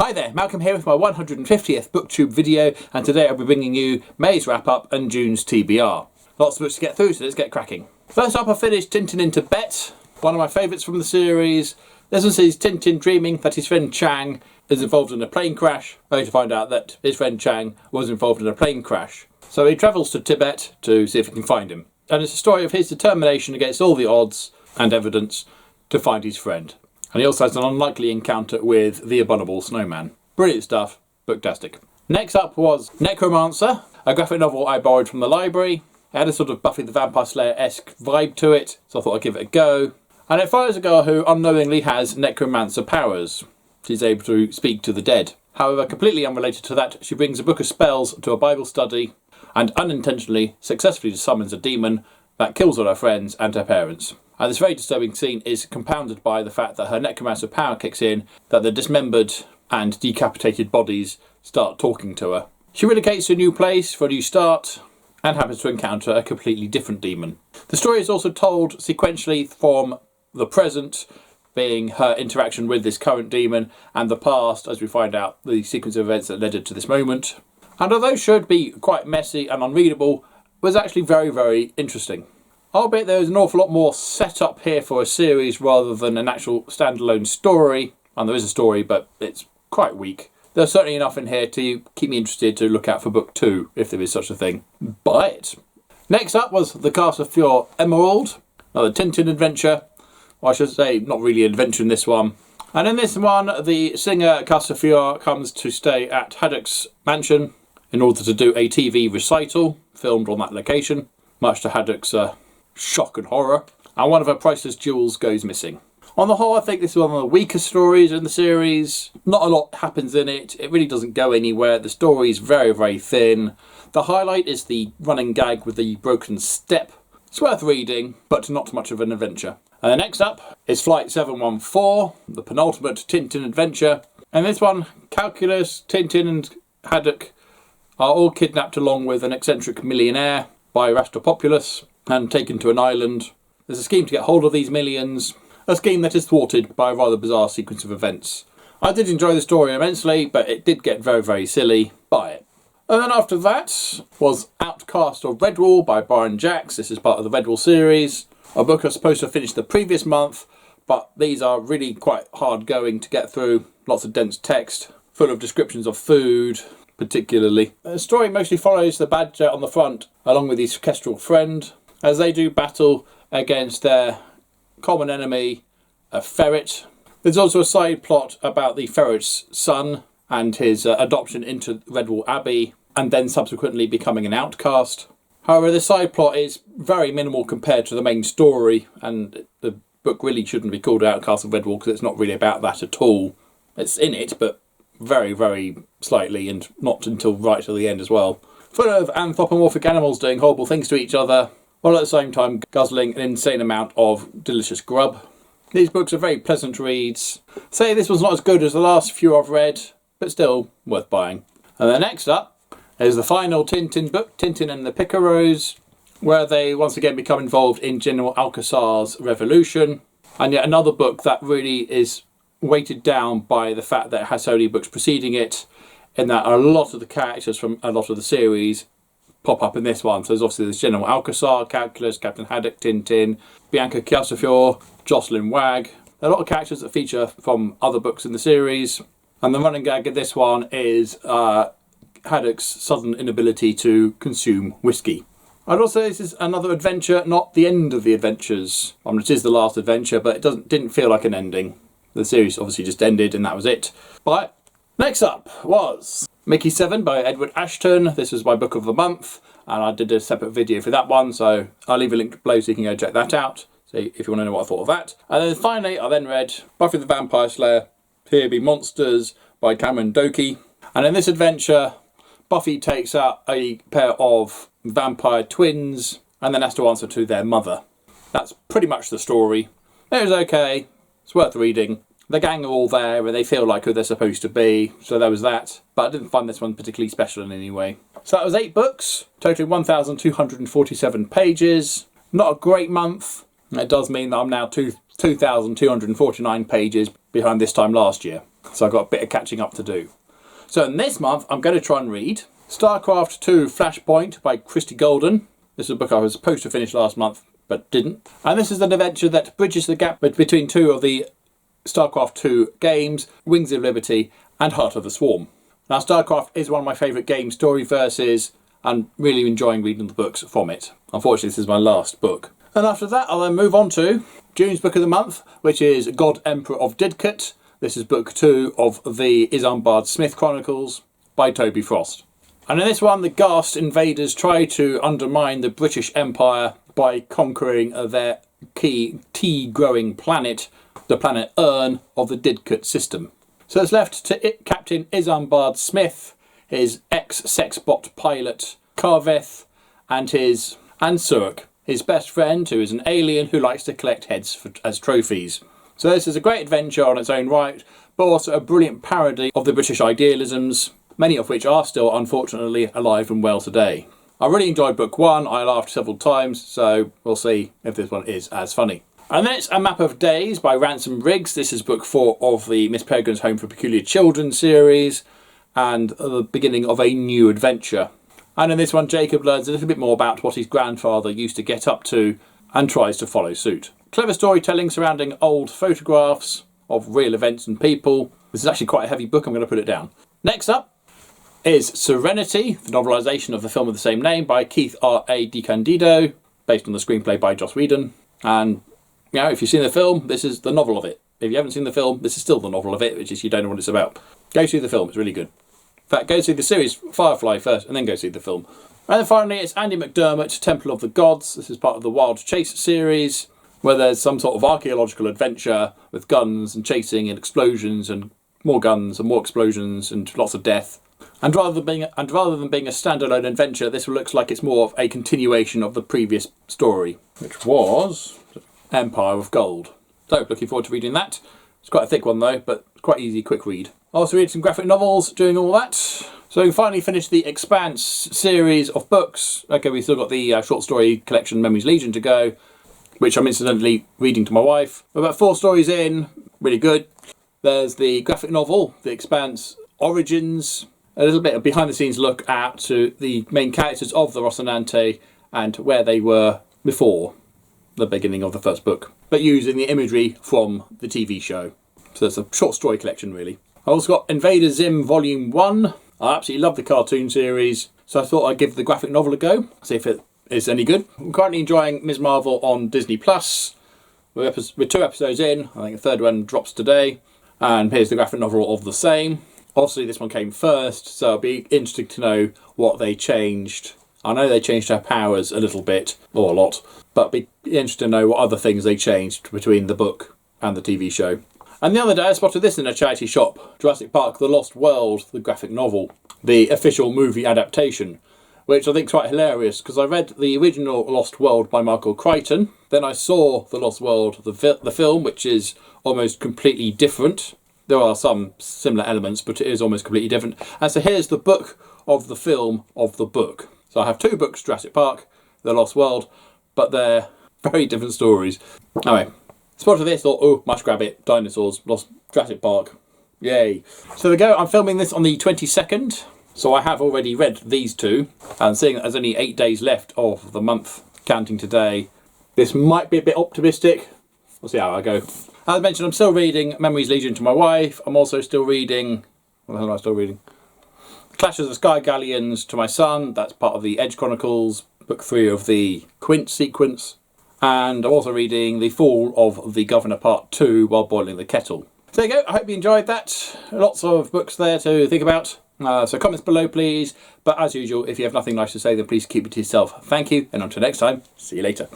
Hi there, Malcolm here with my 150th Booktube video, and today I'll be bringing you May's wrap-up and June's TBR. Lots of books to get through, so let's get cracking. First up, I finished Tintin in Tibet, one of my favourites from the series. This one sees Tintin dreaming that his friend Chang is involved in a plane crash, only to find out that his friend Chang was involved in a plane crash. So he travels to Tibet to see if he can find him. And it's a story of his determination against all the odds and evidence to find his friend. And he also has an unlikely encounter with the abominable snowman. Brilliant stuff, booktastic. Next up was Necromancer, a graphic novel I borrowed from the library. It had a sort of Buffy the Vampire Slayer-esque vibe to it, so I thought I'd give it a go. And it follows a girl who unknowingly has necromancer powers. She's able to speak to the dead. However, completely unrelated to that, she brings a book of spells to a Bible study and unintentionally successfully summons a demon that kills all her friends and her parents. And this very disturbing scene is compounded by the fact that her necromancer power kicks in, that the dismembered and decapitated bodies start talking to her. She relocates to a new place for a new start and happens to encounter a completely different demon. The story is also told sequentially from the present, being her interaction with this current demon, and the past, as we find out the sequence of events that led her to this moment. And although should be quite messy and unreadable, was actually very, very interesting. Albeit there is an awful lot more set up here for a series rather than an actual standalone story. And there is a story, but it's quite weak. There's certainly enough in here to keep me interested to look out for book 2, if there is such a thing. Buy it! Next up was The Castafiore Emerald, another Tintin adventure. Well, I should say, not really an adventure in this one. And in this one, the singer Castafiore comes to stay at Haddock's mansion in order to do a TV recital filmed on that location, much to Haddock's shock and horror, and one of her priceless jewels goes missing. On the whole, I think this is one of the weaker stories in the series. Not a lot happens in it. It really doesn't go anywhere. The story is very, very thin. The highlight is the running gag with the broken step. It's worth reading, but not much of an adventure. And the next up is Flight 714, the penultimate Tintin adventure. And this one, Calculus, Tintin and Haddock are all kidnapped along with an eccentric millionaire by Rastropopulus and taken to an island. There's a scheme to get hold of these millions, a scheme that is thwarted by a rather bizarre sequence of events. I did enjoy the story immensely, but it did get very, very silly. Buy it. And then after that was Outcast of Redwall by Brian Jacks. This is part of the Redwall series. A book I was supposed to have finished the previous month, but these are really quite hard going to get through. Lots of dense text, full of descriptions of food, particularly. The story mostly follows the badger on the front, along with his kestrel friend, as they do battle against their common enemy, a ferret. There's also a side plot about the ferret's son and his adoption into Redwall Abbey, and then subsequently becoming an outcast. However, the side plot is very minimal compared to the main story, and the book really shouldn't be called Outcast of Redwall because it's not really about that at all. It's in it, but very, very slightly, and not until right till the end as well. Full of anthropomorphic animals doing horrible things to each other, while at the same time guzzling an insane amount of delicious grub. These books are very pleasant reads. Say this was not as good as the last few I've read, but still worth buying. And then next up is the final Tintin book, Tintin and the Picaros, where they once again become involved in General Alcazar's revolution. And yet another book that really is weighted down by the fact that it has so many books preceding it, in that a lot of the characters from a lot of the series pop up in this one. So there's General Alcazar, Calculus, Captain Haddock, Tintin, Bianca Castafiore, Jocelyn Wag. There are a lot of characters that feature from other books in the series. And the running gag in this one is Haddock's sudden inability to consume whiskey. I'd also say this is another adventure, not the end of the adventures. It is the last adventure, but it didn't feel like an ending. The series obviously just ended and that was it. But next up was Mickey 7 by Edward Ashton. This was my book of the month, and I did a separate video for that one, so I'll leave a link below so you can go check that out. So if you want to know what I thought of that. And then finally, I then read Buffy the Vampire Slayer, Here Be Monsters by Cameron Doki. And in this adventure, Buffy takes out a pair of vampire twins and then has to answer to their mother. That's pretty much the story. It was okay. It's worth reading. The gang are all there and they feel like who they're supposed to be, so there was that. But I didn't find this one particularly special in any way. So that was 8 books, totaling 1,247 pages. Not a great month. It does mean that I'm now 2,249 pages behind this time last year. So I've got a bit of catching up to do. So in this month, I'm going to try and read StarCraft 2 Flashpoint by Christie Golden. This is a book I was supposed to finish last month, but didn't. And this is an adventure that bridges the gap between two of the StarCraft 2 games, Wings of Liberty and Heart of the Swarm. Now, StarCraft is one of my favourite game story verses, and really enjoying reading the books from it. Unfortunately, this is my last book. And after that, I'll then move on to June's book of the month, which is God Emperor of Didcot. This is book 2 of the Isambard Smith Chronicles by Toby Frost. And in this one, the Ghast invaders try to undermine the British Empire by conquering their key tea-growing planet, the planet Urn of the Didcot system. So it's left to Captain Isambard Smith, his ex-sexbot pilot Carveth, and Surk, his best friend, who is an alien who likes to collect heads as trophies. So this is a great adventure on its own right, but also a brilliant parody of the British idealisms, many of which are still unfortunately alive and well today. I really enjoyed book 1, I laughed several times, so we'll see if this one is as funny. And then it's A Map of Days by Ransom Riggs. This is book 4 of the Miss Peregrine's Home for Peculiar Children series, and the beginning of a new adventure. And in this one, Jacob learns a little bit more about what his grandfather used to get up to and tries to follow suit. Clever storytelling surrounding old photographs of real events and people. This is actually quite a heavy book, I'm going to put it down. Next up is Serenity, the novelisation of the film of the same name by Keith R.A. DiCandido, based on the screenplay by Joss Whedon. And, you know, if you've seen the film, this is the novel of it. If you haven't seen the film, this is still the novel of it, which is you don't know what it's about. Go see the film, it's really good. In fact, go see the series Firefly first, and then go see the film. And then finally, it's Andy McDermott, Temple of the Gods. This is part of the Wild Chase series, where there's some sort of archaeological adventure with guns and chasing and explosions and more guns and more explosions and lots of death. And rather than being a standalone adventure, this looks like it's more of a continuation of the previous story, which was Empire of Gold. So, looking forward to reading that. It's quite a thick one though, but quite easy, quick read. I also read some graphic novels doing all that. So we finally finished the Expanse series of books. Okay, we've still got the short story collection Memories Legion to go, which I'm incidentally reading to my wife. We're about 4 stories in, really good. There's the graphic novel, The Expanse Origins, a little bit of behind the scenes look at to the main characters of the Rocinante and where they were before the beginning of the first book, but using the imagery from the TV show. So it's a short story collection really. I also got Invader Zim Volume 1. I absolutely love the cartoon series, so I thought I'd give the graphic novel a go, see if it is any good. I'm currently enjoying Ms. Marvel on Disney+. We're 2 episodes in, I think the 3rd one drops today, and here's the graphic novel of the same. Obviously this one came first, so it'll be interesting to know what they changed. I know they changed her powers a little bit, or a lot, but it'll be interesting to know what other things they changed between the book and the TV show. And the other day I spotted this in a charity shop, Jurassic Park The Lost World, the graphic novel, the official movie adaptation, which I think is quite hilarious because I read the original Lost World by Michael Crichton, then I saw The Lost World, the film, which is almost completely different. There are some similar elements, but it is almost completely different. And so here's the book of the film of the book. So I have 2 books, Jurassic Park, The Lost World, but they're very different stories. Anyway, spotted this, thought, oh, must grab it. Dinosaurs, Lost Jurassic Park. Yay. So there we go, I'm filming this on the 22nd. So I have already read these 2. And seeing that there's only 8 days left of the month, counting today, this might be a bit optimistic. We'll see how I go. As I mentioned, I'm still reading Memories Legion to my wife. I'm also still reading... What the hell am I still reading? Clash of the Sky Galleons to my son. That's part of the Edge Chronicles, book 3 of the Quint sequence. And I'm also reading The Fall of the Governor Part 2 while boiling the kettle. So there you go, I hope you enjoyed that. Lots of books there to think about. So comments below please. But as usual, if you have nothing nice to say, then please keep it to yourself. Thank you, and until next time, see you later.